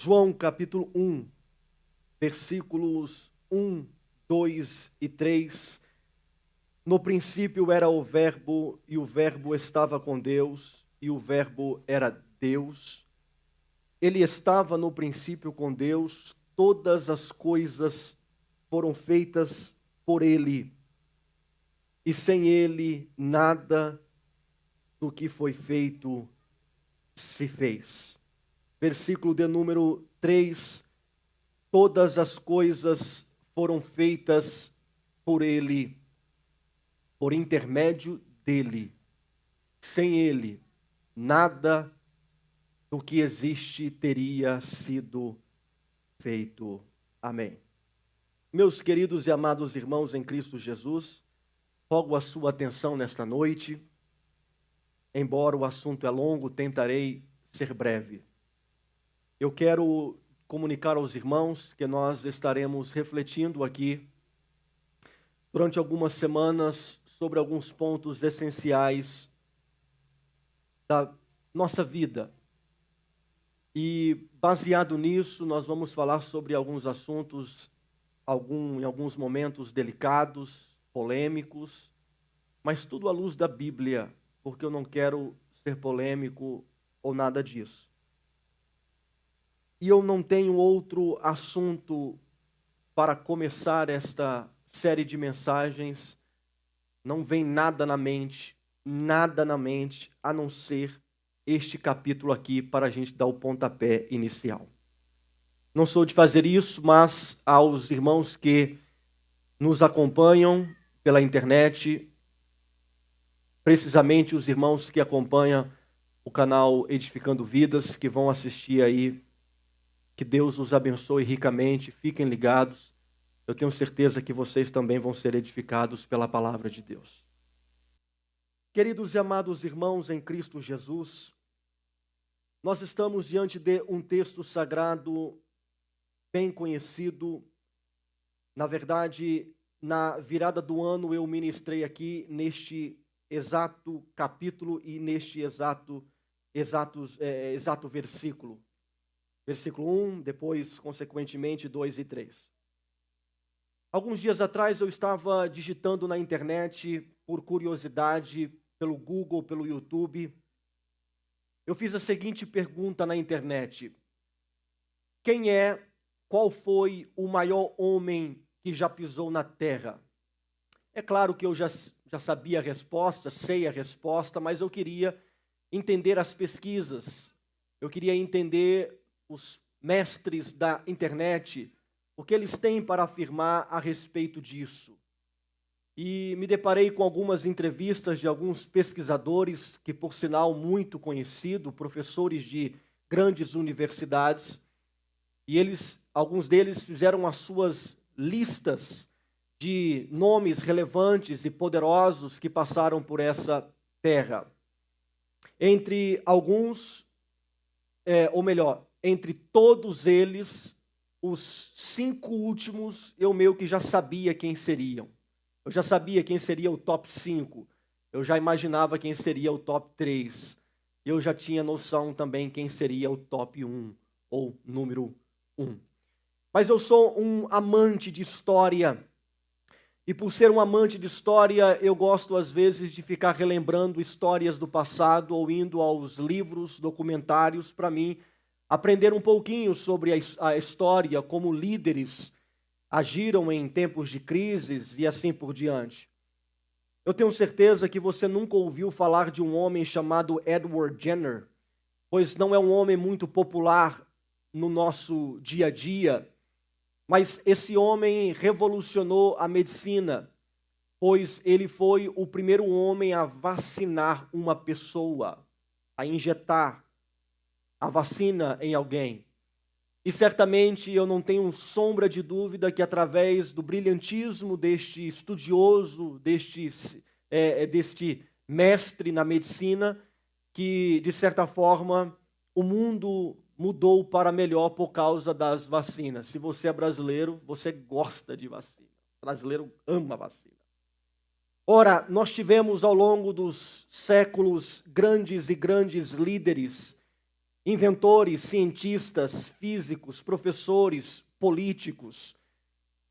João capítulo 1, versículos 1, 2 e 3. No princípio era o Verbo, e o Verbo estava com Deus, e o Verbo era Deus. Ele estava no princípio com Deus, todas as coisas foram feitas por ele, e sem ele nada do que foi feito se fez. Versículo de número 3, todas as coisas foram feitas por ele, por intermédio dele. Sem ele, nada do que existe teria sido feito. Amém. Meus queridos e amados irmãos em Cristo Jesus, rogo a sua atenção nesta noite. Embora o assunto é longo, tentarei ser breve. Eu quero comunicar aos irmãos que nós estaremos refletindo aqui durante algumas semanas sobre alguns pontos essenciais da nossa vida. E baseado nisso, nós vamos falar sobre alguns assuntos, em alguns momentos delicados, polêmicos, mas tudo à luz da Bíblia, porque eu não quero ser polêmico ou nada disso. E eu não tenho outro assunto para começar esta série de mensagens. Não vem nada na mente, a não ser este capítulo aqui para a gente dar o pontapé inicial. Não sou de fazer isso, mas aos irmãos que nos acompanham pela internet, precisamente os irmãos que acompanham o canal Edificando Vidas, que vão assistir aí, que Deus os abençoe ricamente, fiquem ligados. Eu tenho certeza que vocês também vão ser edificados pela palavra de Deus. Queridos e amados irmãos em Cristo Jesus, nós estamos diante de um texto sagrado bem conhecido. Na verdade, na virada do ano eu ministrei aqui neste exato capítulo e neste exato versículo. Versículo 1, depois, consequentemente, 2 e 3. Alguns dias atrás eu estava digitando na internet, por curiosidade, pelo Google, pelo YouTube. Eu fiz a seguinte pergunta na internet: qual foi o maior homem que já pisou na terra? É claro que eu já sabia a resposta, sei a resposta, mas eu queria entender as pesquisas. Eu queria entender os mestres da internet, o que eles têm para afirmar a respeito disso. E me deparei com algumas entrevistas de alguns pesquisadores, que por sinal muito conhecidos, professores de grandes universidades, e alguns deles fizeram as suas listas de nomes relevantes e poderosos que passaram por essa terra. Entre entre todos eles, os 5 últimos, eu meio que já sabia quem seriam. Eu já sabia quem seria o top 5. Eu já imaginava quem seria o top 3. Eu já tinha noção também quem seria o top 1, ou número 1. Mas eu sou um amante de história. E por ser um amante de história, eu gosto às vezes de ficar relembrando histórias do passado ou indo aos livros, documentários, para mim aprender um pouquinho sobre a história, como líderes agiram em tempos de crises e assim por diante. Eu tenho certeza que você nunca ouviu falar de um homem chamado Edward Jenner, pois não é um homem muito popular no nosso dia a dia, mas esse homem revolucionou a medicina, pois ele foi o primeiro homem a vacinar uma pessoa, a injetar a vacina em alguém. E certamente eu não tenho sombra de dúvida que através do brilhantismo deste estudioso, deste mestre na medicina, que de certa forma o mundo mudou para melhor por causa das vacinas. Se você é brasileiro, você gosta de vacina. O brasileiro ama vacina. Ora, nós tivemos ao longo dos séculos grandes líderes inventores, cientistas, físicos, professores, políticos.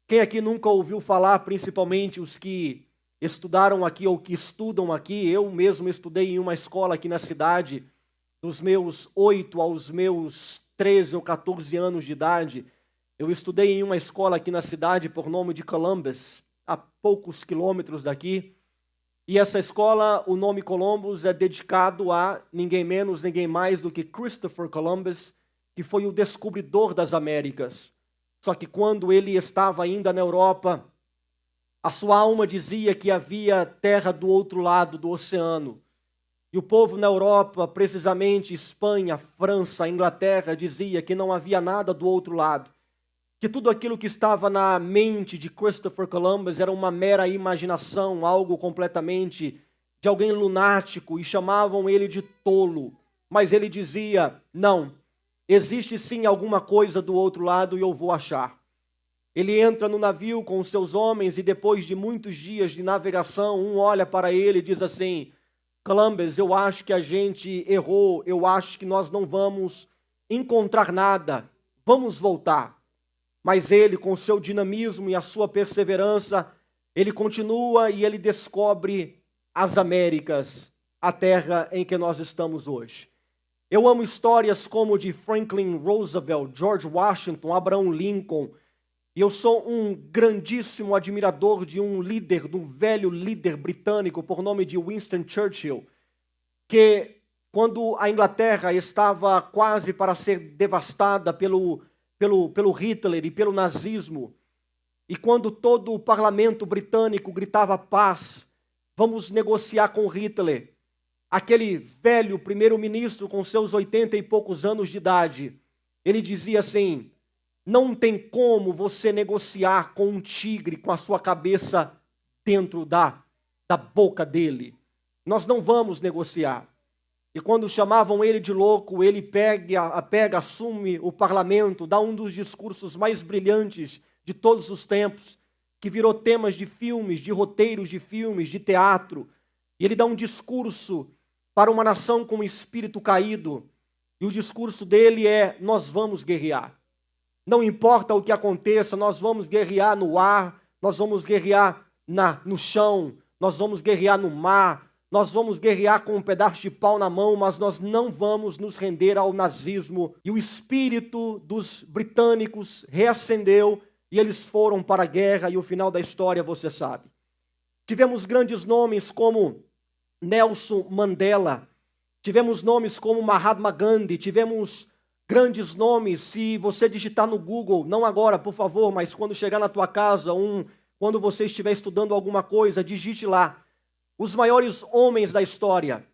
Quem aqui nunca ouviu falar, principalmente os que estudaram aqui ou que estudam aqui? Eu mesmo estudei em uma escola aqui na cidade, dos meus 8 aos meus 13 ou 14 anos de idade. Eu estudei em uma escola aqui na cidade por nome de Columbus, a poucos quilômetros daqui. E essa escola, o nome Columbus, é dedicado a ninguém menos, ninguém mais do que Christopher Columbus, que foi o descobridor das Américas. Só que quando ele estava ainda na Europa, a sua alma dizia que havia terra do outro lado do oceano. E o povo na Europa, precisamente Espanha, França, Inglaterra, dizia que não havia nada do outro lado. Que tudo aquilo que estava na mente de Christopher Columbus era uma mera imaginação, algo completamente de alguém lunático, e chamavam ele de tolo. Mas ele dizia, não, existe sim alguma coisa do outro lado e eu vou achar. Ele entra no navio com os seus homens e depois de muitos dias de navegação, um olha para ele e diz assim, Columbus, eu acho que a gente errou, eu acho que nós não vamos encontrar nada, vamos voltar. Mas ele, com o seu dinamismo e a sua perseverança, ele continua e ele descobre as Américas, a terra em que nós estamos hoje. Eu amo histórias como de Franklin Roosevelt, George Washington, Abraham Lincoln. E eu sou um grandíssimo admirador de um líder, de um velho líder britânico por nome de Winston Churchill, que quando a Inglaterra estava quase para ser devastada pelo Hitler e pelo nazismo, e quando todo o parlamento britânico gritava paz, vamos negociar com Hitler, aquele velho primeiro-ministro com seus 80 e poucos anos de idade, ele dizia assim, não tem como você negociar com um tigre com a sua cabeça dentro da boca dele. Nós não vamos negociar. E quando chamavam ele de louco, ele assume o parlamento, dá um dos discursos mais brilhantes de todos os tempos, que virou temas de filmes, de roteiros de filmes, de teatro. E ele dá um discurso para uma nação com espírito caído. E o discurso dele é, nós vamos guerrear. Não importa o que aconteça, nós vamos guerrear no ar, nós vamos guerrear no chão, nós vamos guerrear no mar, nós vamos guerrear com um pedaço de pau na mão, mas nós não vamos nos render ao nazismo. E o espírito dos britânicos reacendeu e eles foram para a guerra e o final da história você sabe. Tivemos grandes nomes como Nelson Mandela, tivemos nomes como Mahatma Gandhi, tivemos grandes nomes. Se você digitar no Google, não agora, por favor, mas quando chegar na tua casa, quando você estiver estudando alguma coisa, digite lá. Os maiores homens da história.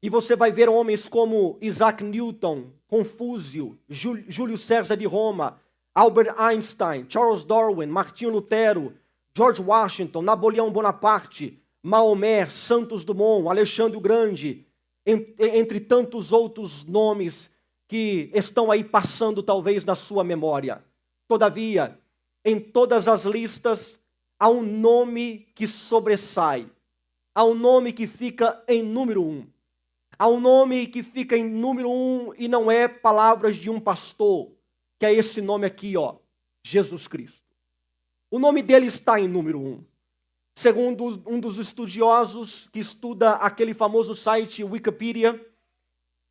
E você vai ver homens como Isaac Newton, Confúcio, Júlio César de Roma, Albert Einstein, Charles Darwin, Martinho Lutero, George Washington, Napoleão Bonaparte, Maomé, Santos Dumont, Alexandre o Grande, entre tantos outros nomes que estão aí passando talvez na sua memória. Todavia, em todas as listas, há um nome que sobressai. Há um nome que fica em número 1. Há um nome que fica em número 1 e não é palavras de um pastor, que é esse nome aqui, ó, Jesus Cristo. O nome dele está em número 1. Segundo um dos estudiosos que estuda aquele famoso site Wikipedia,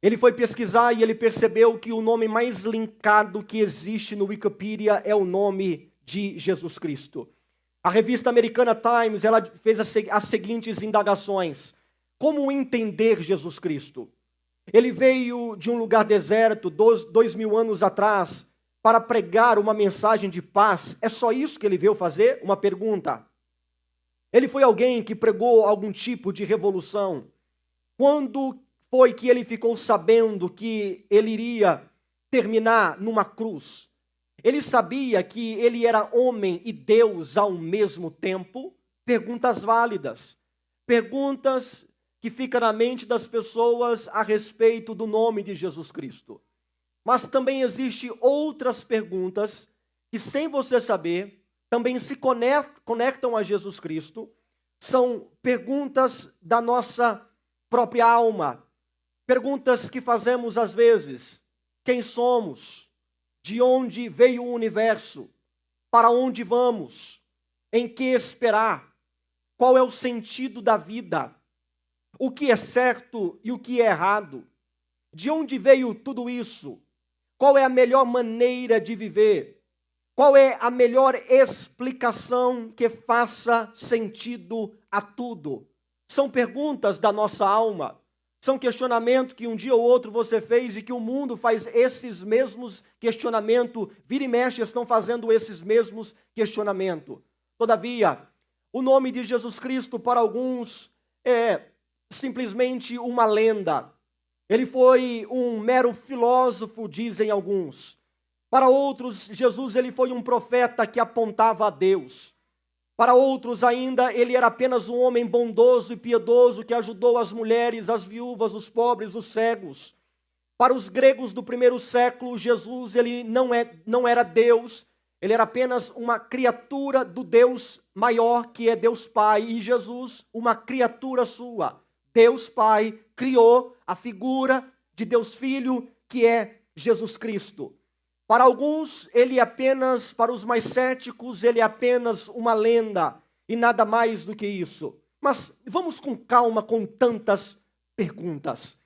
ele foi pesquisar e ele percebeu que o nome mais linkado que existe no Wikipedia é o nome de Jesus Cristo. A revista americana Times, ela fez as seguintes indagações. Como entender Jesus Cristo? Ele veio de um lugar deserto, 2000 anos atrás, para pregar uma mensagem de paz. É só isso que ele veio fazer? Uma pergunta. Ele foi alguém que pregou algum tipo de revolução? Quando foi que ele ficou sabendo que ele iria terminar numa cruz? Ele sabia que ele era homem e Deus ao mesmo tempo? Perguntas válidas. Perguntas que ficam na mente das pessoas a respeito do nome de Jesus Cristo. Mas também existem outras perguntas que, sem você saber, também se conectam a Jesus Cristo. São perguntas da nossa própria alma. Perguntas que fazemos às vezes. quem somos, de onde veio o universo, para onde vamos, em que esperar, qual é o sentido da vida, o que é certo e o que é errado, de onde veio tudo isso, qual é a melhor maneira de viver, qual é a melhor explicação que faça sentido a tudo. São perguntas da nossa alma, são questionamentos que um dia ou outro você fez e que o mundo faz esses mesmos questionamentos, vira e mexe estão fazendo esses mesmos questionamentos. Todavia, o nome de Jesus Cristo para alguns é simplesmente uma lenda. Ele foi um mero filósofo, dizem alguns. Para outros, Jesus ele foi um profeta que apontava a Deus. Para outros ainda, ele era apenas um homem bondoso e piedoso que ajudou as mulheres, as viúvas, os pobres, os cegos. Para os gregos do primeiro século, Jesus ele não era Deus, ele era apenas uma criatura do Deus maior, que é Deus Pai, e Jesus, uma criatura sua. Deus Pai criou a figura de Deus Filho, que é Jesus Cristo. Para alguns, para os mais céticos, ele é apenas uma lenda e nada mais do que isso. Mas vamos com calma com tantas perguntas.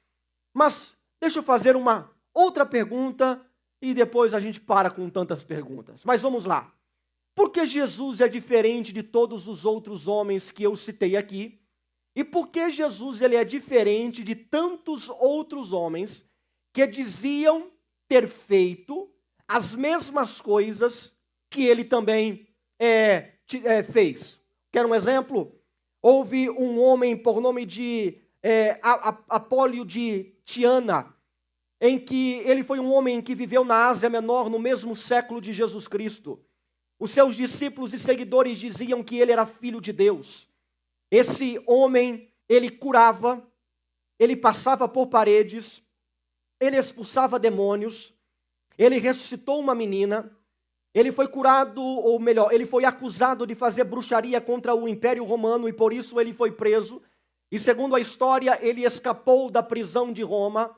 Mas deixa eu fazer uma outra pergunta e depois a gente para com tantas perguntas. Mas vamos lá. Por que Jesus é diferente de todos os outros homens que eu citei aqui? E por que Jesus ele é diferente de tantos outros homens que diziam ter feito as mesmas coisas que ele também fez? Quer um exemplo? Houve um homem por nome de Apólio de Tiana, em que ele foi um homem que viveu na Ásia Menor no mesmo século de Jesus Cristo. Os seus discípulos e seguidores diziam que ele era filho de Deus. Esse homem, ele curava, ele passava por paredes, ele expulsava demônios, ele ressuscitou uma menina, ele foi curado, ou melhor, ele foi acusado de fazer bruxaria contra o Império Romano e por isso ele foi preso. E segundo a história, ele escapou da prisão de Roma.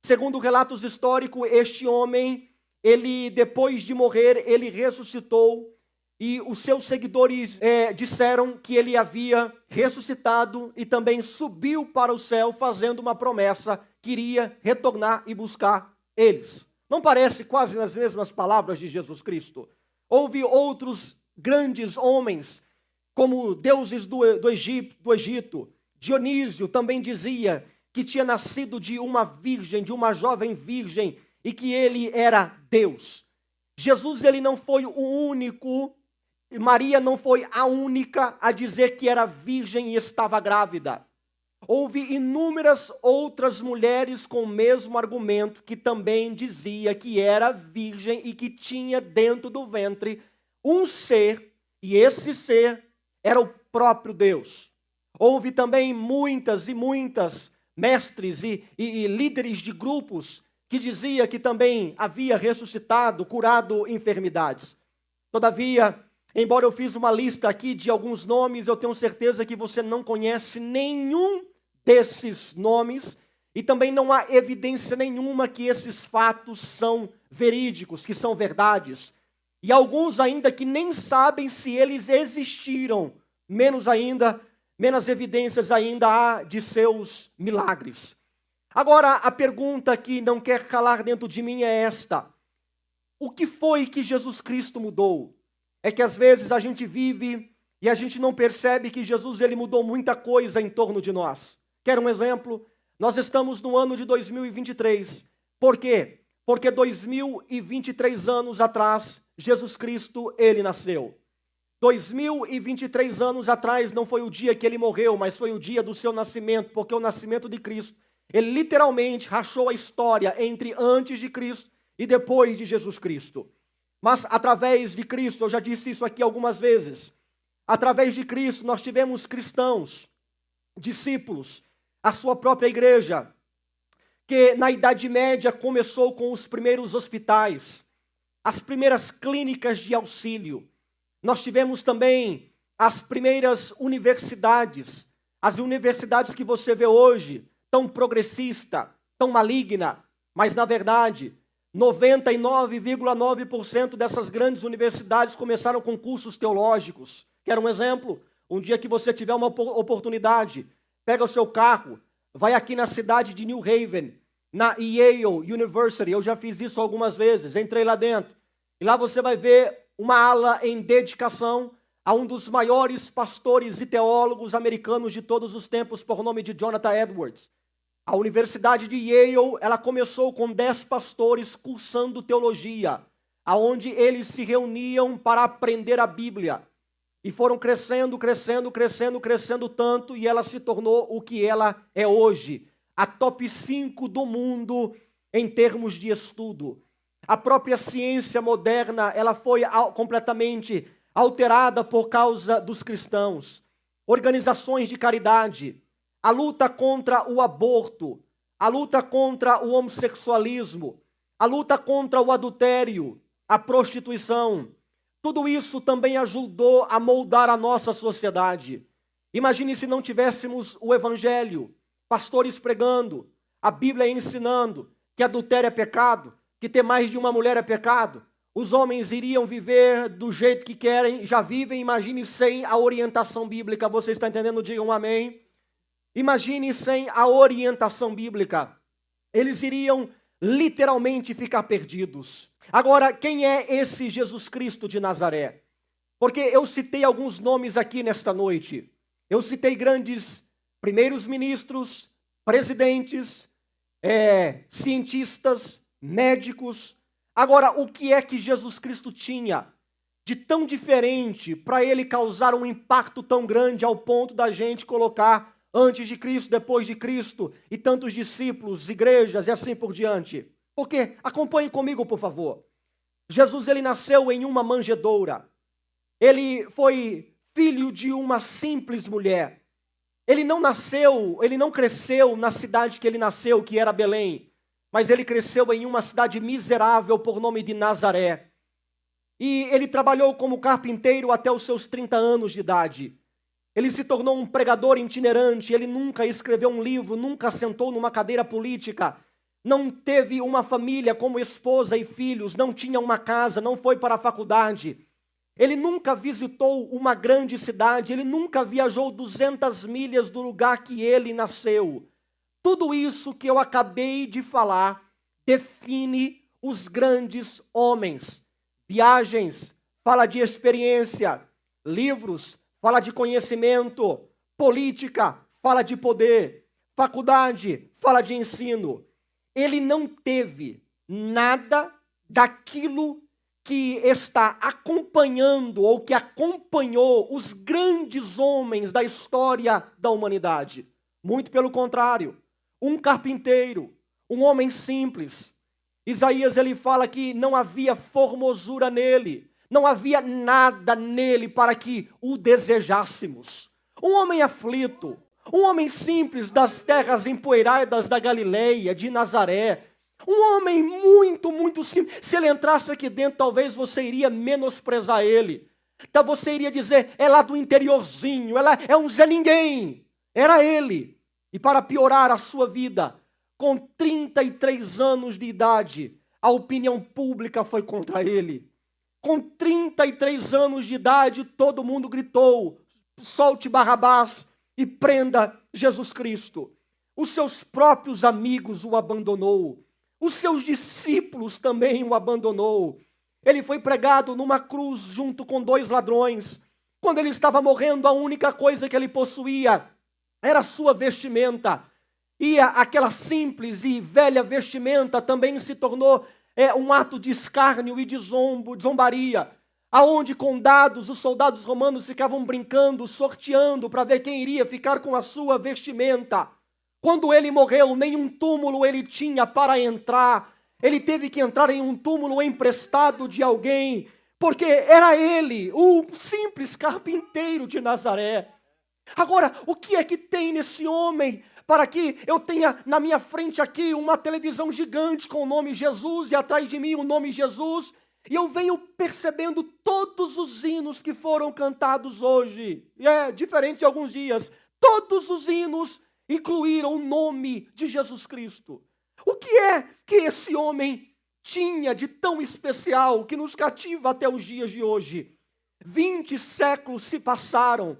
Segundo relatos históricos, este homem, ele depois de morrer, ele ressuscitou e os seus seguidores disseram que ele havia ressuscitado e também subiu para o céu fazendo uma promessa que iria retornar e buscar eles. Não parece quase nas mesmas palavras de Jesus Cristo? Houve outros grandes homens, como deuses do Egito. Dionísio também dizia que tinha nascido de uma virgem, de uma jovem virgem, e que ele era Deus. Jesus ele não foi o único, Maria não foi a única a dizer que era virgem e estava grávida. Houve inúmeras outras mulheres com o mesmo argumento que também dizia que era virgem e que tinha dentro do ventre um ser, e esse ser era o próprio Deus. Houve também muitas e muitas mestres e líderes de grupos que dizia que também havia ressuscitado, curado enfermidades. Todavia, embora eu fiz uma lista aqui de alguns nomes, eu tenho certeza que você não conhece nenhum desses nomes e também não há evidência nenhuma que esses fatos são verídicos, que são verdades. E alguns ainda que nem sabem se eles existiram, menos evidências ainda há de seus milagres. Agora, a pergunta que não quer calar dentro de mim é esta: o que foi que Jesus Cristo mudou? É que às vezes a gente vive e a gente não percebe que Jesus ele mudou muita coisa em torno de nós. Quer um exemplo? Nós estamos no ano de 2023. Por quê? Porque 2023 anos atrás, Jesus Cristo, ele nasceu. 2023 anos atrás não foi o dia que ele morreu, mas foi o dia do seu nascimento, porque o nascimento de Cristo, ele literalmente rachou a história entre antes de Cristo e depois de Jesus Cristo. Mas através de Cristo, eu já disse isso aqui algumas vezes, através de Cristo nós tivemos cristãos, discípulos, a sua própria igreja, que na Idade Média começou com os primeiros hospitais, as primeiras clínicas de auxílio. Nós tivemos também as primeiras universidades, as universidades que você vê hoje, tão progressista, tão maligna, mas na verdade, 99,9% dessas grandes universidades começaram com cursos teológicos. Quer um exemplo? Um dia que você tiver uma oportunidade, pega o seu carro, vai aqui na cidade de New Haven, na Yale University. Eu já fiz isso algumas vezes, entrei lá dentro. E lá você vai ver uma ala em dedicação a um dos maiores pastores e teólogos americanos de todos os tempos, por nome de Jonathan Edwards. A Universidade de Yale, ela começou com 10 pastores cursando teologia, aonde eles se reuniam para aprender a Bíblia. E foram crescendo tanto, e ela se tornou o que ela é hoje. A top 5 do mundo em termos de estudo. A própria ciência moderna, ela foi completamente alterada por causa dos cristãos. Organizações de caridade, a luta contra o aborto, a luta contra o homossexualismo, a luta contra o adultério, a prostituição. Tudo isso também ajudou a moldar a nossa sociedade. Imagine se não tivéssemos o Evangelho, pastores pregando, a Bíblia ensinando que adultério é pecado, que ter mais de uma mulher é pecado. Os homens iriam viver do jeito que querem, já vivem, imagine sem a orientação bíblica. Você está entendendo? Digam um amém. Imagine sem a orientação bíblica. Eles iriam literalmente ficar perdidos. Agora, quem é esse Jesus Cristo de Nazaré? Porque eu citei alguns nomes aqui nesta noite. Eu citei grandes primeiros ministros, presidentes, cientistas, médicos. Agora, o que é que Jesus Cristo tinha de tão diferente para ele causar um impacto tão grande ao ponto da gente colocar antes de Cristo, depois de Cristo, e tantos discípulos, igrejas e assim por diante? Porque, acompanhe comigo, por favor. Jesus, ele nasceu em uma manjedoura. Ele foi filho de uma simples mulher. Ele não cresceu na cidade que ele nasceu, que era Belém, mas ele cresceu em uma cidade miserável por nome de Nazaré. E ele trabalhou como carpinteiro até os seus 30 anos de idade. Ele se tornou um pregador itinerante, ele nunca escreveu um livro, nunca sentou numa cadeira política, não teve uma família como esposa e filhos, não tinha uma casa, não foi para a faculdade. Ele nunca visitou uma grande cidade, ele nunca viajou 200 milhas do lugar que ele nasceu. Tudo isso que eu acabei de falar define os grandes homens. Viagens, fala de experiência. Livros, fala de conhecimento. Política, fala de poder. Faculdade, fala de ensino. Ele não teve nada daquilo que está acompanhando ou que acompanhou os grandes homens da história da humanidade. Muito pelo contrário. Um carpinteiro, um homem simples. Isaías, ele fala que não havia formosura nele, não havia nada nele para que o desejássemos. Um homem aflito, um homem simples das terras empoeiradas da Galileia, de Nazaré. Um homem muito simples. Se ele entrasse aqui dentro, talvez você iria menosprezar ele. Então você iria dizer, é lá do interiorzinho, ela é um Zé Ninguém. Era ele. E para piorar a sua vida, com 33 anos de idade, a opinião pública foi contra ele. Com 33 anos de idade, todo mundo gritou, solte Barrabás e prenda Jesus Cristo. Os seus próprios amigos o abandonou. Os seus discípulos também o abandonou. Ele foi pregado numa cruz junto com 2 ladrões. Quando ele estava morrendo, a única coisa que ele possuía era a sua vestimenta. E aquela simples e velha vestimenta também se tornou um ato de escárnio e de zombaria, aonde com dados os soldados romanos ficavam brincando, sorteando para ver quem iria ficar com a sua vestimenta. Quando ele morreu, nenhum túmulo ele tinha para entrar. Ele teve que entrar em um túmulo emprestado de alguém, porque era ele, o simples carpinteiro de Nazaré. Agora, o que é que tem nesse homem para que eu tenha na minha frente aqui uma televisão gigante com o nome Jesus e atrás de mim o nome Jesus, e eu venho percebendo todos os hinos que foram cantados hoje, diferente de alguns dias, todos os hinos incluíram o nome de Jesus Cristo. O que é que esse homem tinha de tão especial que nos cativa até os dias de hoje? 20 séculos se passaram,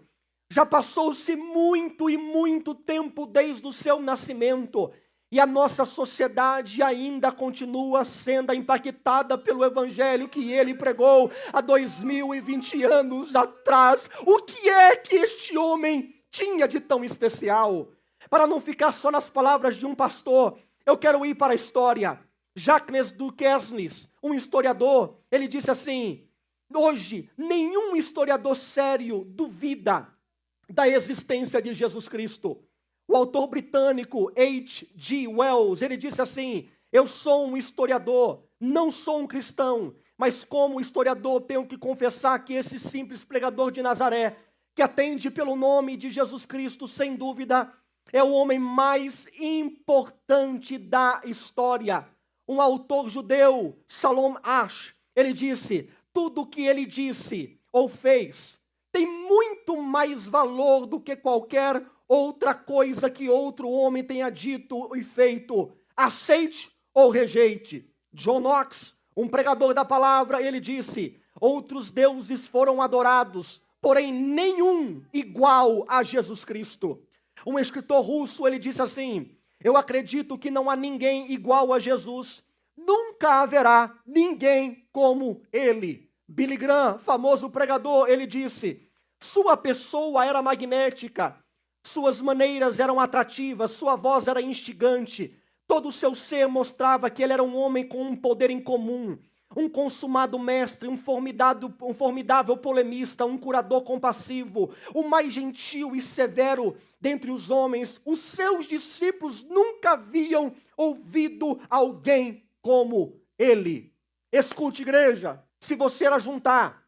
já passou-se muito e muito tempo desde o seu nascimento, e a nossa sociedade ainda continua sendo impactada pelo evangelho que ele pregou há 2020 anos atrás. O que é que este homem tinha de tão especial? Para não ficar só nas palavras de um pastor, eu quero ir para a história. Jacques Duquesne, um historiador, ele disse assim: hoje, nenhum historiador sério duvida da existência de Jesus Cristo. O autor britânico H.G. Wells, ele disse assim: eu sou um historiador, não sou um cristão, mas como historiador tenho que confessar que esse simples pregador de Nazaré, que atende pelo nome de Jesus Cristo, sem dúvida, é o homem mais importante da história. Um autor judeu, Shalom Asch, ele disse: tudo o que ele disse ou fez tem muito mais valor do que qualquer outra coisa que outro homem tenha dito e feito. Aceite ou rejeite. John Knox, um pregador da palavra, ele disse: outros deuses foram adorados, porém nenhum igual a Jesus Cristo. Um escritor russo, ele disse assim: eu acredito que não há ninguém igual a Jesus, nunca haverá ninguém como ele. Billy Graham, famoso pregador, ele disse: sua pessoa era magnética, suas maneiras eram atrativas, sua voz era instigante, todo o seu ser mostrava que ele era um homem com um poder incomum, um consumado mestre, um formidável polemista, um curador compassivo, o mais gentil e severo dentre os homens. Os seus discípulos nunca haviam ouvido alguém como ele. Escute, igreja, se você juntar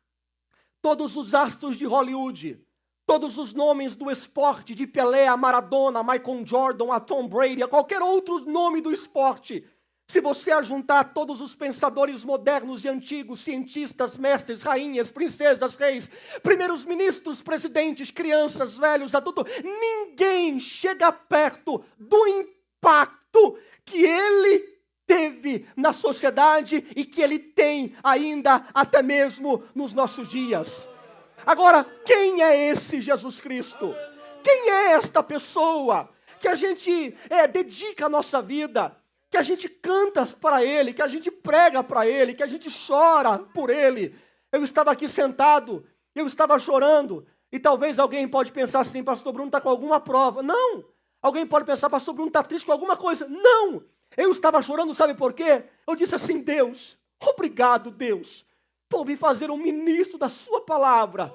todos os astros de Hollywood, todos os nomes do esporte, de Pelé, a Maradona, a Michael Jordan, a Tom Brady, a qualquer outro nome do esporte, se você juntar todos os pensadores modernos e antigos, cientistas, mestres, rainhas, princesas, reis, primeiros ministros, presidentes, crianças, velhos, adultos, ninguém chega perto do impacto que ele teve na sociedade e que ele tem ainda até mesmo nos nossos dias. Agora, quem é esse Jesus Cristo? Quem é esta pessoa que a gente dedica a nossa vida, que a gente canta para Ele, que a gente prega para Ele, que a gente chora por Ele? Eu estava aqui sentado, eu estava chorando, e talvez alguém pode pensar assim: pastor Bruno está com alguma prova. Não! Alguém pode pensar: pastor Bruno está triste com alguma coisa. Não! Eu estava chorando, sabe por quê? Eu disse assim: Deus, obrigado, Deus, por me fazer um ministro da sua palavra,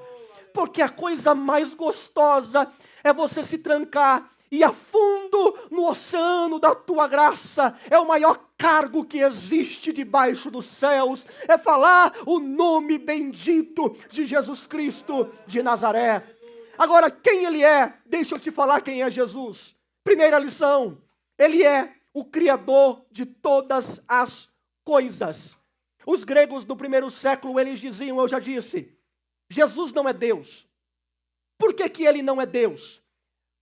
porque a coisa mais gostosa é você se trancar e a fundo no oceano da tua graça. É o maior cargo que existe debaixo dos céus, é falar o nome bendito de Jesus Cristo de Nazaré. Agora, quem ele é? Deixa eu te falar quem é Jesus. Primeira lição: ele é o Criador de todas as coisas. Os gregos do primeiro século, eles diziam, eu já disse, Jesus não é Deus. Por que ele não é Deus?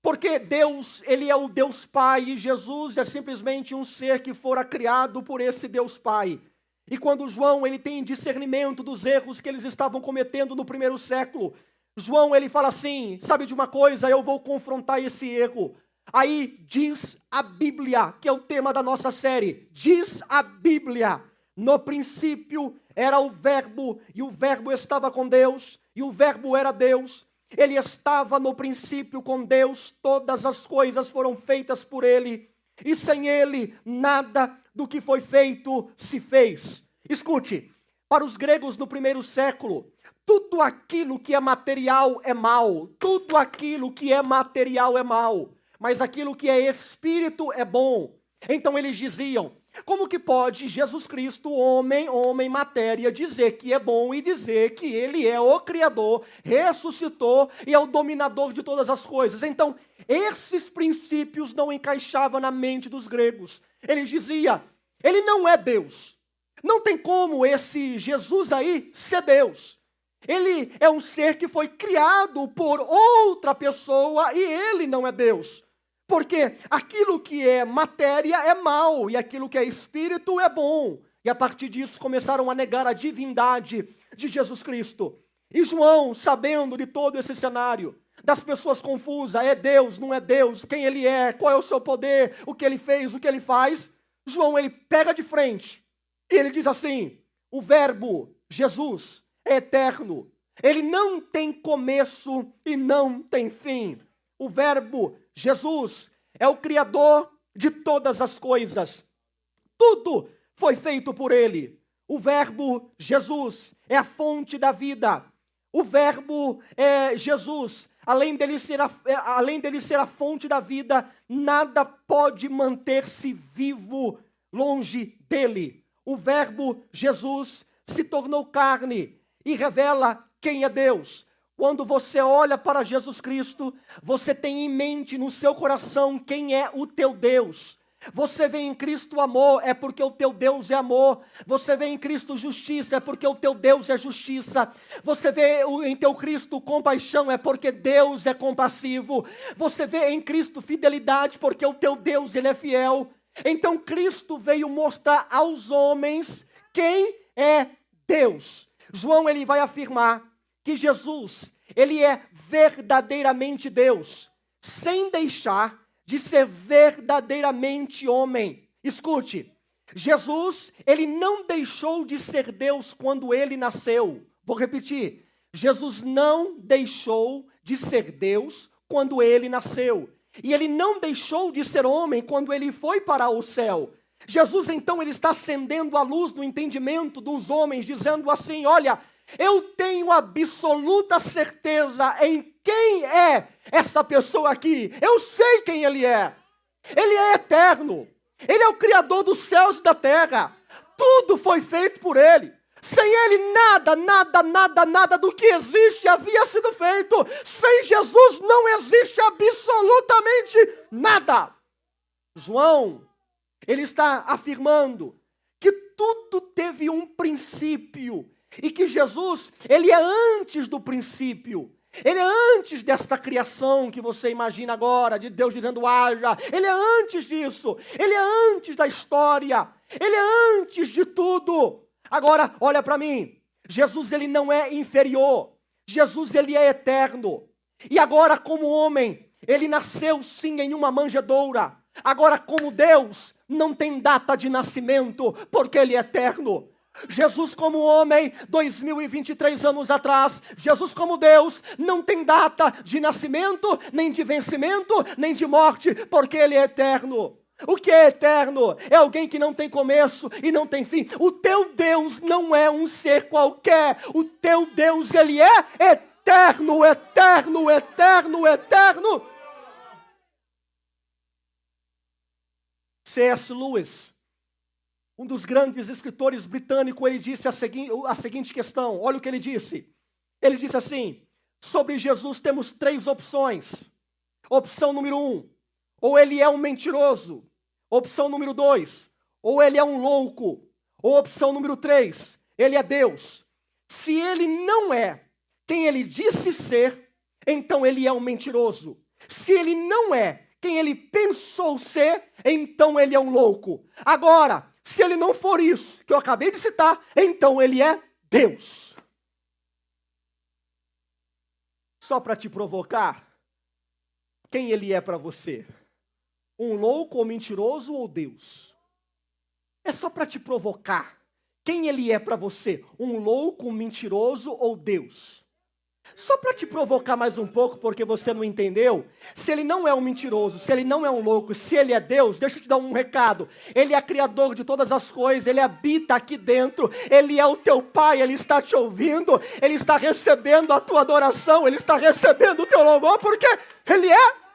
Porque Deus, ele é o Deus Pai, e Jesus é simplesmente um ser que fora criado por esse Deus Pai. E quando João, ele tem discernimento dos erros que eles estavam cometendo no primeiro século, João, ele fala assim: sabe de uma coisa, eu vou confrontar esse erro. Aí diz a Bíblia, que é o tema da nossa série, diz a Bíblia: no princípio era o Verbo, e o Verbo estava com Deus, e o Verbo era Deus. Ele estava no princípio com Deus, todas as coisas foram feitas por Ele, e sem Ele nada do que foi feito se fez. Escute, para os gregos no primeiro século, tudo aquilo que é material é mal, tudo aquilo que é material é mal, mas aquilo que é espírito é bom. Então eles diziam: como que pode Jesus Cristo, homem, matéria, dizer que é bom e dizer que ele é o Criador, ressuscitou e é o dominador de todas as coisas? Então, esses princípios não encaixavam na mente dos gregos. Eles diziam: ele não é Deus. Não tem como esse Jesus aí ser Deus. Ele é um ser que foi criado por outra pessoa e ele não é Deus. Porque aquilo que é matéria é mal, e aquilo que é espírito é bom. E a partir disso começaram a negar a divindade de Jesus Cristo. E João, sabendo de todo esse cenário, das pessoas confusas, é Deus, não é Deus, quem ele é, qual é o seu poder, o que ele fez, o que ele faz, João, ele pega de frente e ele diz assim: o verbo, Jesus, é eterno. Ele não tem começo e não tem fim. O verbo, Jesus, é o Criador de todas as coisas. Tudo foi feito por ele. O verbo, Jesus, é a fonte da vida. O verbo é Jesus. Além dele ser a fonte da vida, nada pode manter-se vivo longe dele. O verbo Jesus se tornou carne e revela quem é Deus. Quando você olha para Jesus Cristo, você tem em mente no seu coração quem é o teu Deus. Você vê em Cristo amor, é porque o teu Deus é amor. Você vê em Cristo justiça, é porque o teu Deus é justiça. Você vê em teu Cristo compaixão, é porque Deus é compassivo. Você vê em Cristo fidelidade, porque o teu Deus, ele é fiel. Então Cristo veio mostrar aos homens quem é Deus. João, ele vai afirmar que Jesus, ele é verdadeiramente Deus, sem deixar de ser verdadeiramente homem. Escute, Jesus, ele não deixou de ser Deus quando ele nasceu. Vou repetir, Jesus não deixou de ser Deus quando ele nasceu. E ele não deixou de ser homem quando ele foi para o céu. Jesus, então, ele está acendendo a luz do entendimento dos homens, dizendo assim: olha, eu tenho absoluta certeza em quem é essa pessoa aqui. Eu sei quem ele é. Ele é eterno. Ele é o Criador dos céus e da terra. Tudo foi feito por ele. Sem ele, nada do que existe havia sido feito. Sem Jesus não existe absolutamente nada. João, ele está afirmando que tudo teve um princípio. E que Jesus, ele é antes do princípio. Ele é antes desta criação que você imagina agora, de Deus dizendo haja. Ele é antes disso. Ele é antes da história. Ele é antes de tudo. Agora, olha para mim. Jesus, ele não é inferior. Jesus, ele é eterno. E agora, como homem, ele nasceu sim em uma manjedoura. Agora, como Deus, não tem data de nascimento, porque ele é eterno. Jesus como homem, 2023 anos atrás, Jesus como Deus, não tem data de nascimento, nem de vencimento, nem de morte, porque ele é eterno. O que é eterno? É alguém que não tem começo e não tem fim. O teu Deus não é um ser qualquer. O teu Deus, ele é eterno, eterno, eterno, eterno. C.S. Lewis, um dos grandes escritores britânicos, ele disse a seguinte questão. Olha o que ele disse. Ele disse assim: sobre Jesus temos 3 opções. Opção número 1, ou ele é um mentiroso. Opção número 2, ou ele é um louco. Ou opção número 3, ele é Deus. Se ele não é quem ele disse ser, então ele é um mentiroso. Se ele não é quem ele pensou ser, então ele é um louco. Agora, se ele não for isso que eu acabei de citar, então ele é Deus. Só para te provocar, quem ele é para você? Um louco ou mentiroso ou Deus? É só para te provocar. Quem ele é para você? Um louco, um mentiroso ou Deus? Só para te provocar mais um pouco, porque você não entendeu. Se ele não é um mentiroso, se ele não é um louco, se ele é Deus, deixa eu te dar um recado. Ele é criador de todas as coisas, ele habita aqui dentro, ele é o teu pai, ele está te ouvindo, ele está recebendo a tua adoração, ele está recebendo o teu louvor, porque ele é.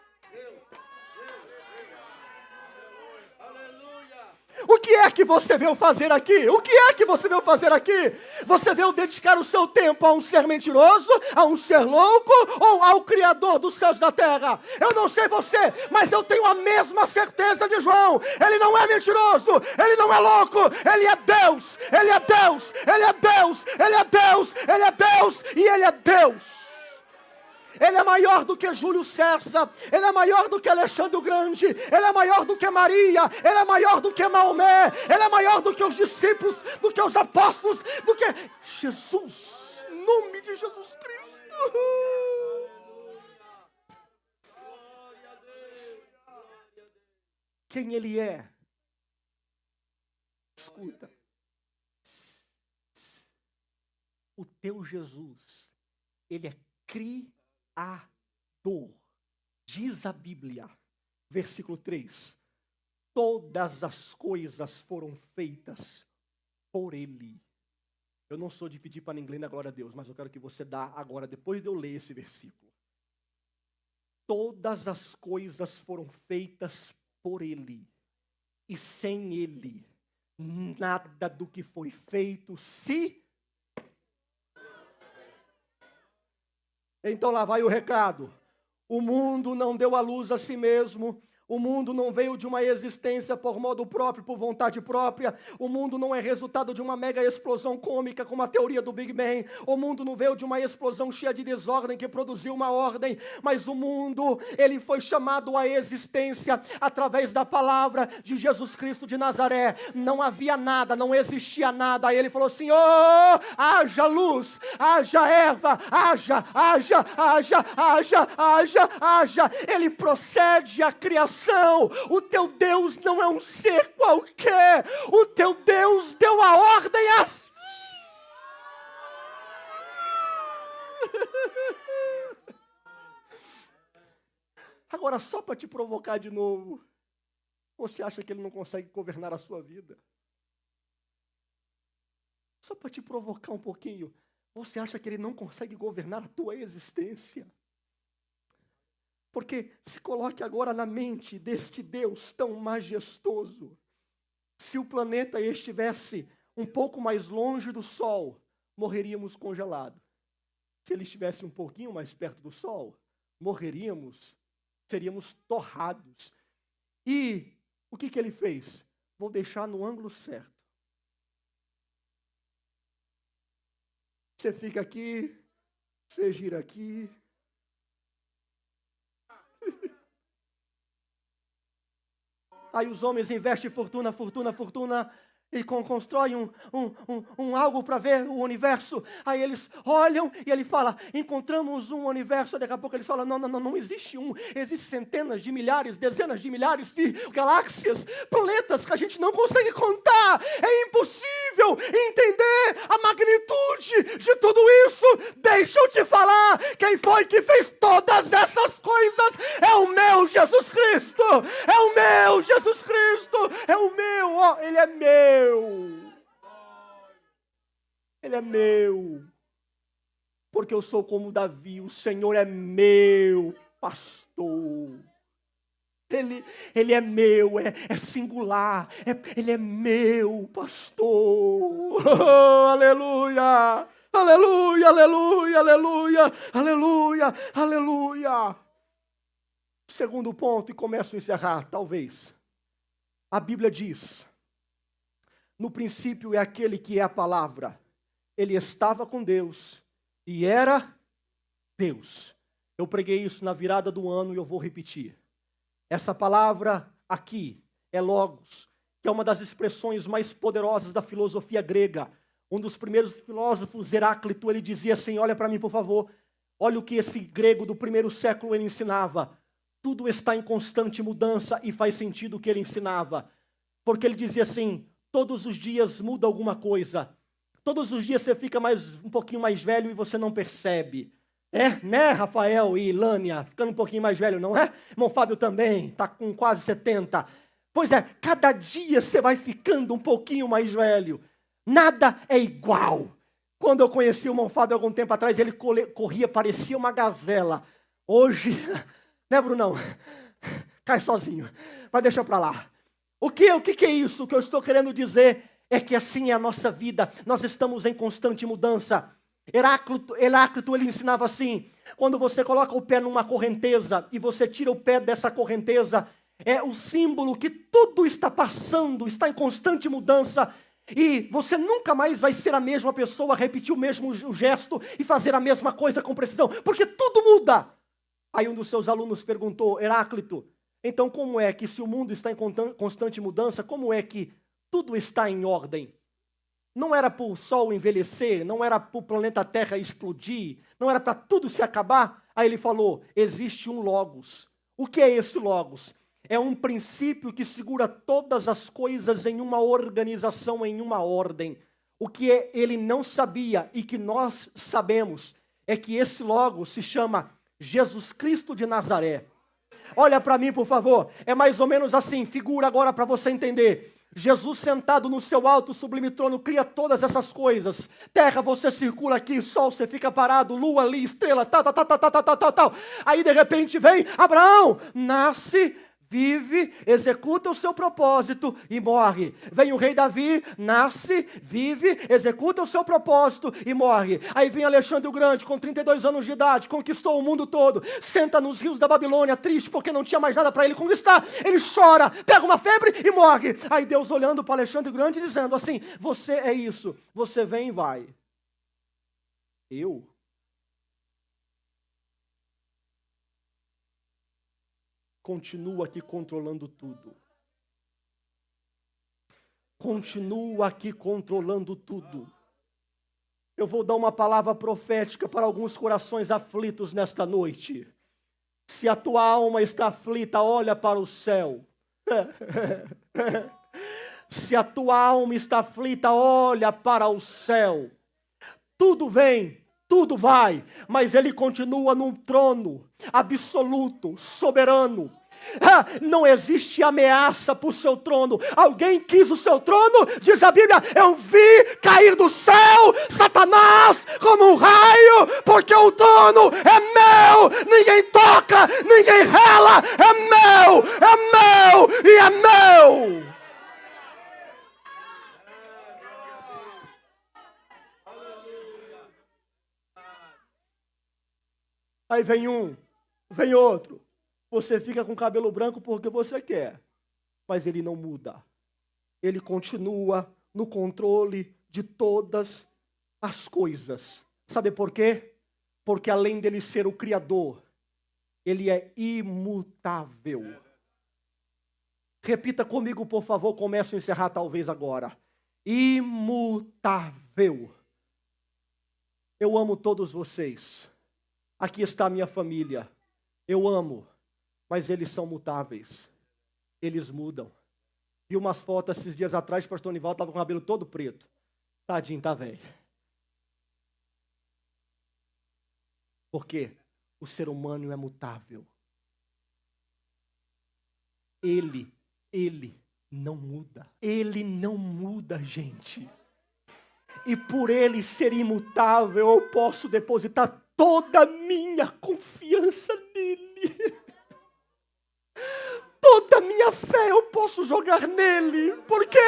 O que é que você veio fazer aqui? O que é que você veio fazer aqui? Você veio dedicar o seu tempo a um ser mentiroso, a um ser louco ou ao Criador dos céus e da terra? Eu não sei você, mas eu tenho a mesma certeza de João. Ele não é mentiroso, ele não é louco, ele é Deus, ele é Deus, ele é Deus, ele é Deus, ele é Deus e ele é Deus. Ele é maior do que Júlio César, Ele é maior do que Alexandre o Grande, Ele é maior do que Maria, Ele é maior do que Maomé, Ele é maior do que os discípulos, do que os apóstolos, do que Jesus, em nome de Jesus Cristo. Quem Ele é? Escuta. O teu Jesus, Ele é Criador. Diz a Bíblia, versículo 3. Todas as coisas foram feitas por Ele. Eu não sou de pedir para ninguém dar glória a Deus, mas eu quero que você dá agora, depois de eu ler esse versículo. Todas as coisas foram feitas por Ele. E sem Ele, nada do que foi feito se... Então lá vai o recado. O mundo não deu à luz a si mesmo. O mundo não veio de uma existência por modo próprio, por vontade própria. O mundo não é resultado de uma mega explosão cômica como a teoria do Big Bang. O mundo não veio de uma explosão cheia de desordem que produziu uma ordem. Mas o mundo, ele foi chamado à existência através da palavra de Jesus Cristo de Nazaré. Não havia nada, não existia nada. Aí ele falou assim, haja luz, haja erva, haja. Ele procede à criação. O teu Deus não é um ser qualquer. O teu Deus deu a ordem às... Agora, só para te provocar de novo, você acha que Ele não consegue governar a sua vida? Só para te provocar um pouquinho, você acha que Ele não consegue governar a tua existência? Porque se coloque agora na mente deste Deus tão majestoso. Se o planeta estivesse um pouco mais longe do Sol, morreríamos congelados. Se ele estivesse um pouquinho mais perto do Sol, morreríamos, seríamos torrados. E o que ele fez? Vou deixar no ângulo certo. Você fica aqui, você gira aqui. Aí os homens investem fortuna, e constroem um algo para ver o universo. Aí eles olham e ele fala, encontramos um universo. Daqui a pouco eles falam, não existe um. Existem centenas de milhares, dezenas de milhares de galáxias, planetas que a gente não consegue contar. É impossível entender a magnitude de tudo isso. Deixa eu te falar, quem foi que fez todas essas coisas? É o meu Jesus Cristo. É o meu Jesus Cristo. É o meu, Ele é meu. Ele é meu, porque eu sou como Davi, o Senhor é meu pastor. Ele é meu, é singular, Ele é meu pastor. Oh, aleluia, aleluia, aleluia, aleluia, aleluia, aleluia. Segundo ponto, e começo a encerrar, talvez. A Bíblia diz, no princípio é aquele que é a palavra. Ele estava com Deus e era Deus. Eu preguei isso na virada do ano e eu vou repetir. Essa palavra aqui é Logos, que é uma das expressões mais poderosas da filosofia grega. Um dos primeiros filósofos, Heráclito, ele dizia assim, olha para mim por favor, olha o que esse grego do primeiro século ele ensinava. Tudo está em constante mudança e faz sentido o que ele ensinava. Porque ele dizia assim, todos os dias muda alguma coisa. Todos os dias você fica um pouquinho mais velho e você não percebe. Né, Rafael e Lânia? Ficando um pouquinho mais velho, não é? Irmão Fábio também, está com quase 70. Pois é, cada dia você vai ficando um pouquinho mais velho. Nada é igual. Quando eu conheci o irmão Fábio algum tempo atrás, ele corria, parecia uma gazela. Hoje, né, Brunão? Cai sozinho. Mas deixa para lá. O que é isso? O que eu estou querendo dizer é que assim é a nossa vida. Nós estamos em constante mudança. Heráclito, ele ensinava assim, quando você coloca o pé numa correnteza e você tira o pé dessa correnteza, é o símbolo que tudo está passando, está em constante mudança. E você nunca mais vai ser a mesma pessoa, repetir o mesmo gesto e fazer a mesma coisa com precisão, porque tudo muda. Aí um dos seus alunos perguntou: Heráclito, então como é que, se o mundo está em constante mudança, como é que tudo está em ordem? Não era para o Sol envelhecer, não era para o planeta Terra explodir, não era para tudo se acabar? Aí ele falou: existe um Logos. O que é esse Logos? É um princípio que segura todas as coisas em uma organização, em uma ordem. O que ele não sabia e que nós sabemos é que esse Logos se chama Jesus Cristo de Nazaré. Olha para mim, por favor. É mais ou menos assim, figura agora para você entender. Jesus sentado no seu alto sublime trono cria todas essas coisas. Terra, você circula aqui, sol, você fica parado, lua ali, estrela, tal. Aí de repente vem Abraão, nasce, vive, executa o seu propósito e morre. Vem o rei Davi, nasce, vive, executa o seu propósito e morre. Aí vem Alexandre o Grande, com 32 anos de idade, conquistou o mundo todo, senta nos rios da Babilônia, triste porque não tinha mais nada para ele conquistar. Ele chora, pega uma febre e morre. Aí Deus olhando para Alexandre o Grande dizendo assim: você é isso, você vem e vai. Eu? Continua aqui controlando tudo. Continua aqui controlando tudo. Eu vou dar uma palavra profética para alguns corações aflitos nesta noite. Se a tua alma está aflita, olha para o céu. Se a tua alma está aflita, olha para o céu. Tudo vem, tudo vai, mas ele continua num trono absoluto, soberano. Não existe ameaça para o seu trono. Alguém quis o seu trono, diz a Bíblia: eu vi cair do céu Satanás como um raio, porque o trono é meu, ninguém toca, ninguém rela, é meu e é meu. Aí vem um, vem outro. Você fica com cabelo branco porque você quer, mas ele não muda. Ele continua no controle de todas as coisas. Sabe por quê? Porque além dele ser o Criador, ele é imutável. Repita comigo, por favor, começo a encerrar talvez agora. Imutável. Eu amo todos vocês. Aqui está a minha família. Eu amo. Mas eles são mutáveis. Eles mudam. Vi umas fotos esses dias atrás, o pastor Nivaldo estava com o cabelo todo preto. Tadinho, tá velho. Por quê? O ser humano é mutável. Ele não muda. Ele não muda, gente. E por ele ser imutável, eu posso depositar toda a minha confiança nele. Toda a minha fé eu posso jogar nele, porque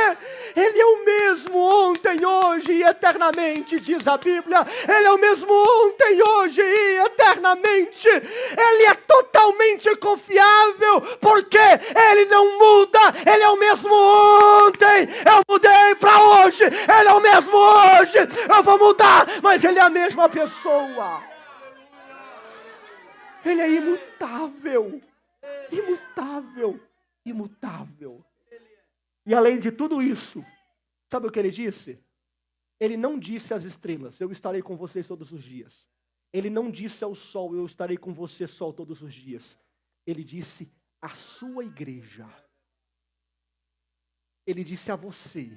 ele é o mesmo ontem, hoje e eternamente, diz a Bíblia. Ele é o mesmo ontem, hoje e eternamente. Ele é totalmente confiável, porque ele não muda. Ele é o mesmo ontem, eu mudei para hoje. Ele é o mesmo hoje, eu vou mudar, mas ele é a mesma pessoa. Ele é imutável. Imutável, imutável. E além de tudo isso, sabe o que ele disse? Ele não disse às estrelas: eu estarei com vocês todos os dias. Ele não disse ao sol: eu estarei com você, sol, todos os dias. Ele disse à sua igreja. Ele disse a você: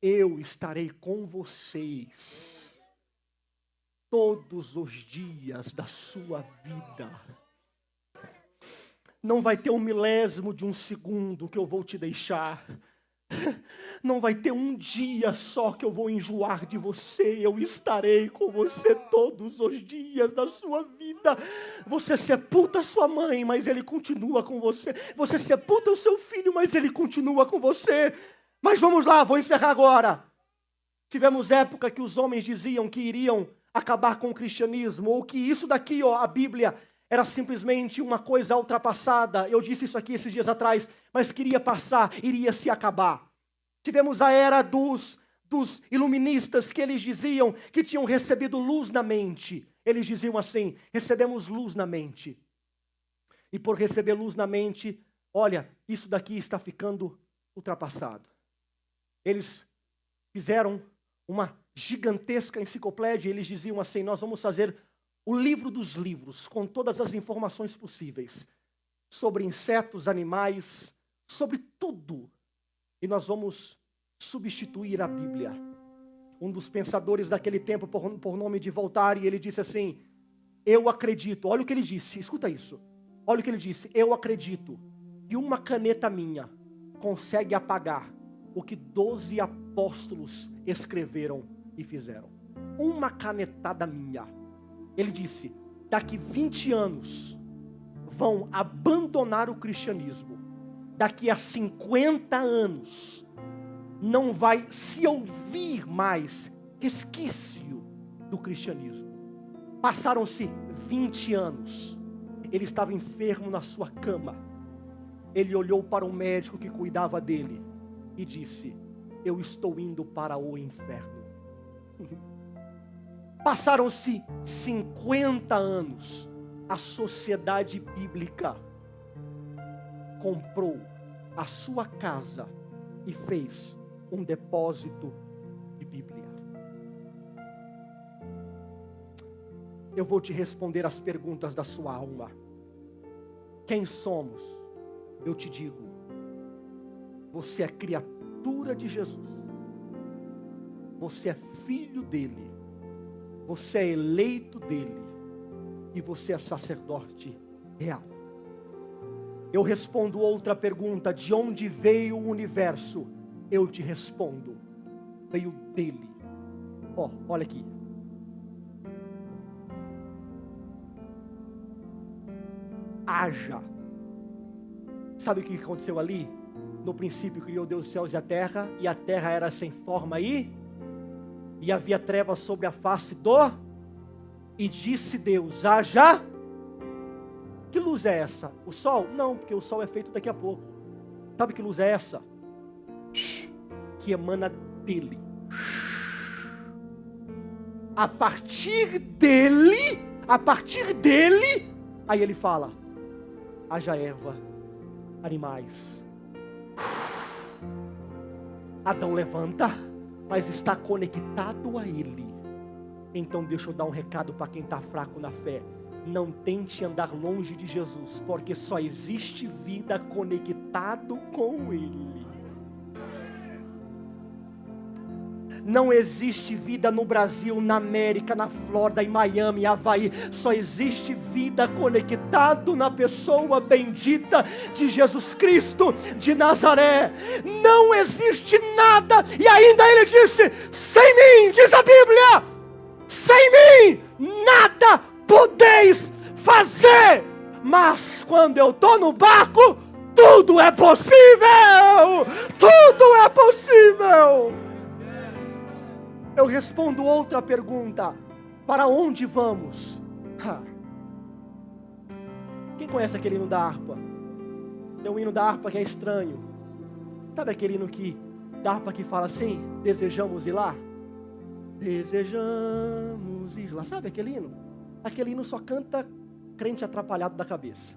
eu estarei com vocês todos os dias da sua vida. Não vai ter um milésimo de um segundo que eu vou te deixar. Não vai ter um dia só que eu vou enjoar de você. Eu estarei com você todos os dias da sua vida. Você sepulta sua mãe, mas ele continua com você. Você sepulta o seu filho, mas ele continua com você. Mas vamos lá, vou encerrar agora. Tivemos época que os homens diziam que iriam acabar com o cristianismo, ou que isso daqui, a Bíblia, era simplesmente uma coisa ultrapassada. Eu disse isso aqui esses dias atrás, mas queria passar, iria se acabar. Tivemos a era dos iluministas, que eles diziam que tinham recebido luz na mente. Eles diziam assim: recebemos luz na mente. E por receber luz na mente, olha, isso daqui está ficando ultrapassado. Eles fizeram uma gigantesca enciclopédia, eles diziam assim: nós vamos fazer o livro dos livros, com todas as informações possíveis, sobre insetos, animais, sobre tudo. E nós vamos substituir a Bíblia. Um dos pensadores daquele tempo, por nome de Voltaire, ele disse assim: eu acredito, olha o que ele disse, escuta isso. Olha o que ele disse: eu acredito que uma caneta minha consegue apagar o que 12 apóstolos escreveram e fizeram. Uma canetada minha. Ele disse: daqui 20 anos vão abandonar o cristianismo. Daqui a 50 anos não vai se ouvir mais resquício do cristianismo. Passaram-se 20 anos. Ele estava enfermo na sua cama. Ele olhou para o médico que cuidava dele e disse: eu estou indo para o inferno. Passaram-se 50 anos. A sociedade bíblica comprou a sua casa e fez um depósito de Bíblia. Eu vou te responder as perguntas da sua alma. Quem somos? Eu te digo: você é criatura de Jesus. Você é filho dele. Você é eleito dele. E você é sacerdote real. Eu respondo outra pergunta: de onde veio o universo? Eu te respondo: veio dele. Olha aqui. Haja. Sabe o que aconteceu ali? No princípio criou Deus os céus e a terra era sem forma e havia trevas sobre a face e disse Deus: haja. Que luz é essa? O sol? Não, porque o sol é feito daqui a pouco. Sabe que luz é essa? Que emana dele. A partir dele, aí ele fala: haja erva, animais. Adão levanta, mas está conectado a ele. Então deixa eu dar um recado para quem está fraco na fé. Não tente andar longe de Jesus, porque só existe vida conectado com ele. Não existe vida no Brasil, na América, na Flórida, em Miami, Havaí. Só existe vida conectado na pessoa bendita de Jesus Cristo de Nazaré. Não existe nada. E ainda ele disse: sem mim, diz a Bíblia, sem mim nada podeis fazer. Mas quando eu estou no barco, tudo é possível. Tudo é possível. Eu respondo outra pergunta: para onde vamos? Quem conhece aquele hino da harpa? Tem um hino da harpa que é estranho. Sabe aquele hino da harpa que fala assim: desejamos ir lá? Desejamos ir lá. Sabe aquele hino? Aquele hino só canta crente atrapalhado da cabeça.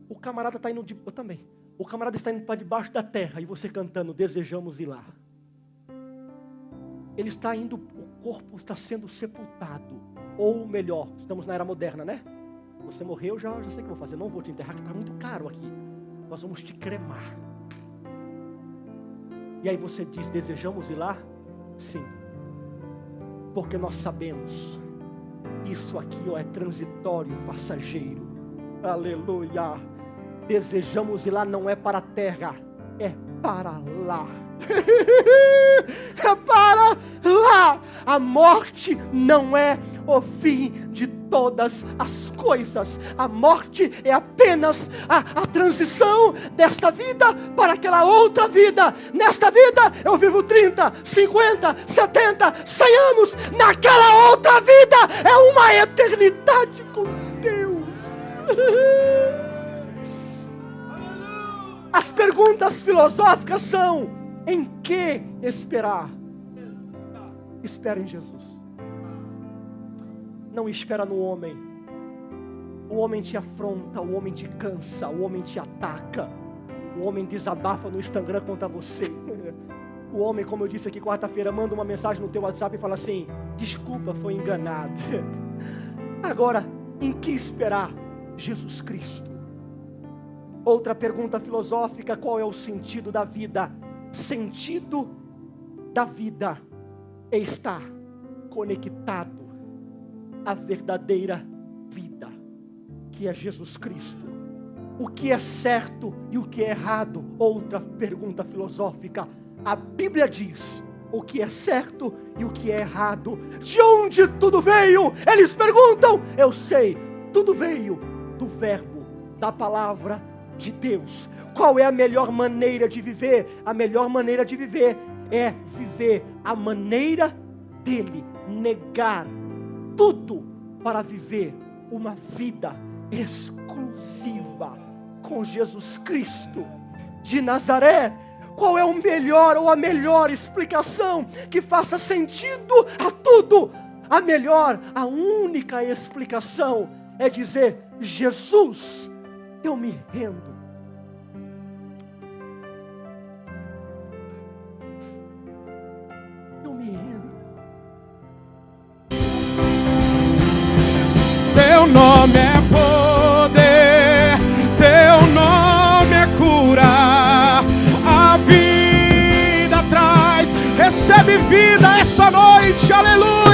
O camarada está indo, eu também. O camarada está indo para debaixo da terra e você cantando: desejamos ir lá. Ele está indo, o corpo está sendo sepultado. Ou melhor, estamos na era moderna, né? Você morreu, já sei o que eu vou fazer. Não vou te enterrar, que está muito caro aqui. Nós vamos te cremar. E aí você diz: desejamos ir lá? Sim. Porque nós sabemos, isso aqui é transitório, passageiro. Aleluia. Desejamos ir lá, não é para a terra, é para lá. É para lá. A morte não é o fim de todas as coisas. A morte é apenas a transição desta vida para aquela outra vida. Nesta vida eu vivo 30, 50, 70, 100 anos. Naquela outra vida é uma eternidade com Deus. As perguntas filosóficas são: em que esperar? Espera em Jesus. Não espera no homem. O homem te afronta, o homem te cansa, o homem te ataca. O homem desabafa no Instagram contra você. O homem, como eu disse aqui quarta-feira, manda uma mensagem no teu WhatsApp e fala assim: desculpa, foi enganado. Agora, em que esperar? Jesus Cristo. Outra pergunta filosófica: qual é o sentido da vida? Sentido da vida é estar conectado à verdadeira vida, que é Jesus Cristo. O que é certo e o que é errado? Outra pergunta filosófica. A Bíblia diz o que é certo e o que é errado. De onde tudo veio? Eles perguntam. Eu sei, tudo veio do verbo, da palavra de Deus. Qual é a melhor maneira de viver? A melhor maneira de viver é viver a maneira dele, negar tudo para viver uma vida exclusiva com Jesus Cristo de Nazaré. Qual é o melhor ou a melhor explicação que faça sentido a tudo? A melhor, a única explicação é dizer: Jesus, eu me rendo. Eu me rendo. Teu nome é poder, teu nome é cura. A vida traz, recebe vida essa noite, aleluia.